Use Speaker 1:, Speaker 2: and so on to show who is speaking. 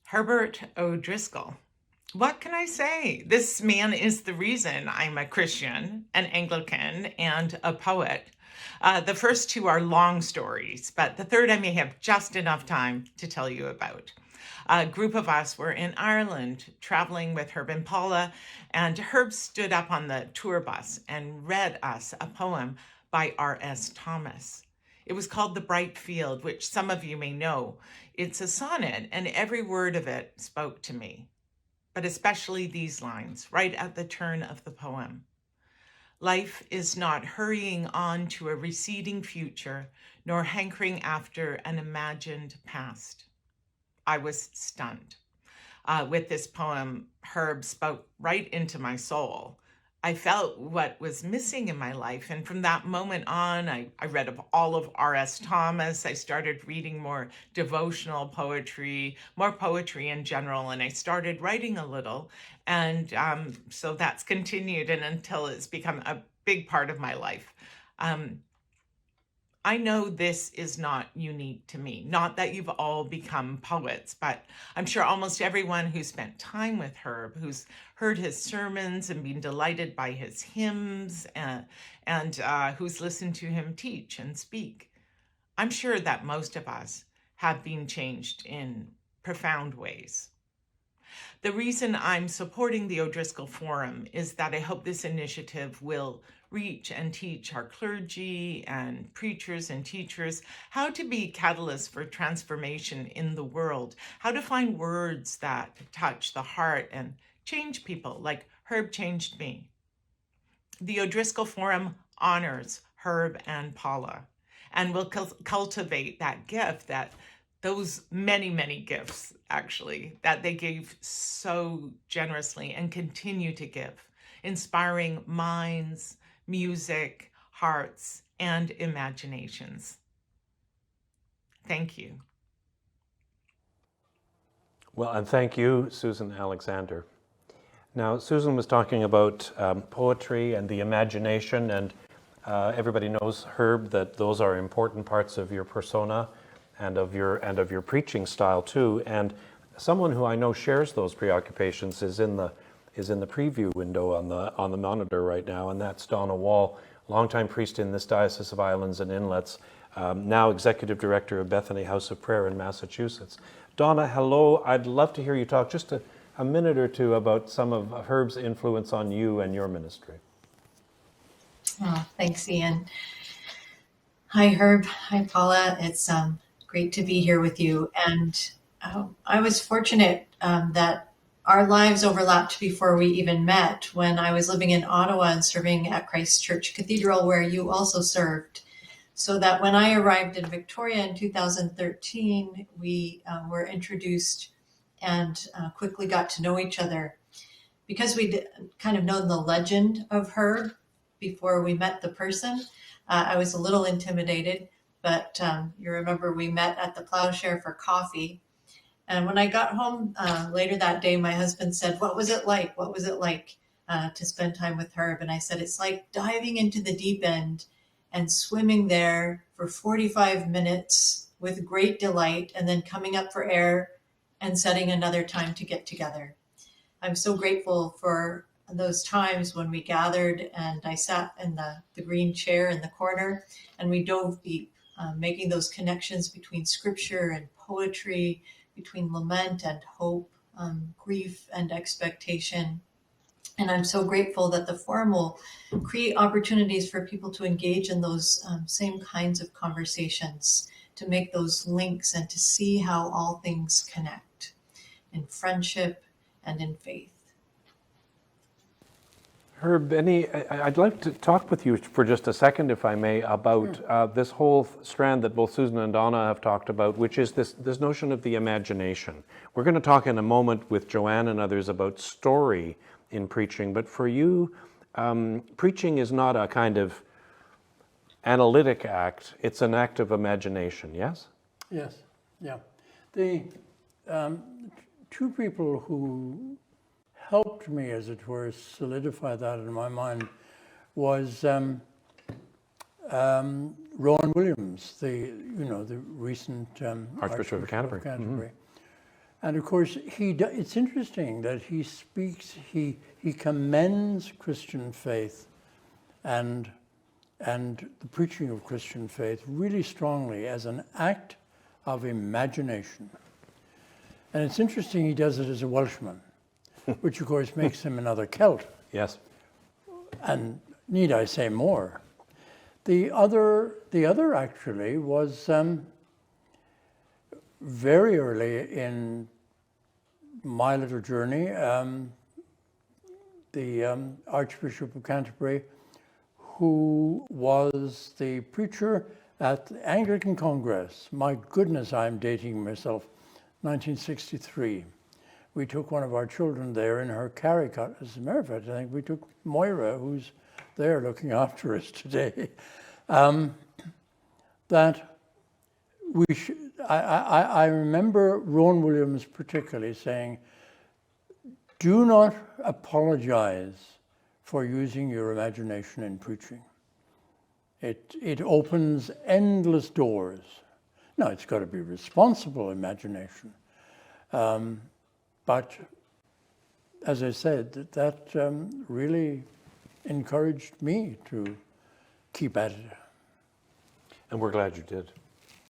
Speaker 1: Herbert O'Driscoll. What can I say? This man is the reason I'm a Christian, an Anglican, and a poet. The first two are long stories, but the third I may have just enough time to tell you about. A group of us were in Ireland traveling with Herb and Paula, and Herb stood up on the tour bus and read us a poem by R.S. Thomas. It was called The Bright Field, which some of you may know. It's a sonnet, and every word of it spoke to me, but especially these lines right at the turn of the poem. Life is not hurrying on to a receding future, nor hankering after an imagined past. I was stunned. With this poem, Herb spoke right into my soul. I felt what was missing in my life. And from that moment on, I read all of R.S. Thomas. I started reading more devotional poetry, more poetry in general, and I started writing a little. And so that's continued and until it's become a big part of my life. I know this is not unique to me. Not that you've all become poets, but I'm sure almost everyone who spent time with Herb, who's heard his sermons and been delighted by his hymns, and who's listened to him teach and speak. I'm sure that most of us have been changed in profound ways. The reason I'm supporting the O'Driscoll Forum is that I hope this initiative will reach and teach our clergy and preachers and teachers how to be catalysts for transformation in the world, how to find words that touch the heart and change people like Herb changed me. The O'Driscoll Forum honors Herb and Paula and will cultivate that gift, that those many, many gifts, actually, that they gave so generously and continue to give, inspiring minds, music, hearts, and imaginations. Thank you.
Speaker 2: Well, and thank you, Susan Alexander. Now, Susan was talking about poetry and the imagination, and everybody knows, Herb, that those are important parts of your persona and of your preaching style too. And someone who I know shares those preoccupations is in the preview window on the monitor right now, and that's Donna Wall, longtime priest in this Diocese of Islands and Inlets, now executive director of Bethany House of Prayer in Massachusetts. Donna, hello. I'd love to hear you talk just a minute or two about some of Herb's influence on you and your ministry.
Speaker 3: Oh, thanks, Ian. Hi, Herb. Hi, Paula. It's great to be here with you. And I was fortunate that our lives overlapped before we even met when I was living in Ottawa and serving at Christ Church Cathedral, where you also served. So that when I arrived in Victoria in 2013, we were introduced and quickly got to know each other. Because we'd kind of known the legend of Herb before we met the person, I was a little intimidated, but you remember we met at the Plowshare for coffee. And when I got home later that day, my husband said, "What was it like? What was it like to spend time with Herb?" And I said, "It's like diving into the deep end and swimming there for 45 minutes with great delight and then coming up for air and setting another time to get together." I'm so grateful for those times when we gathered and I sat in the green chair in the corner and we dove deep, making those connections between scripture and poetry, between lament and hope, grief and expectation. And I'm so grateful that the forum will create opportunities for people to engage in those same kinds of conversations, to make those links and to see how all things connect in friendship and in faith.
Speaker 2: Herb, I'd like to talk with you for just a second, if I may, about this whole strand that both Susan and Donna have talked about, which is this notion of the imagination. We're going to talk in a moment with Joanne and others about story in preaching, but for you, preaching is not a kind of analytic act, it's an act of imagination, yes?
Speaker 4: Yes, yeah. The two people who helped me, as it were, solidify that in my mind was Rowan Williams, the recent
Speaker 2: Archbishop of Canterbury.
Speaker 4: Canterbury. And of course, it's interesting that he speaks, he commends Christian faith and the preaching of Christian faith really strongly as an act of imagination. And it's interesting he does it as a Welshman, which of course makes him another Celt.
Speaker 2: Yes.
Speaker 4: And need I say more? The other actually was very early in my little journey. The Archbishop of Canterbury, who was the preacher at the Anglican Congress. My goodness, I'm dating myself. 1963. We took one of our children there in her carry cot. As a matter of fact, I think we took Moira, who's there looking after us today. That we I remember Rowan Williams particularly saying, do not apologize for using your imagination in preaching. It opens endless doors. Now, it's got to be responsible imagination. But as I said, that really encouraged me to keep at it.
Speaker 2: And we're glad you did.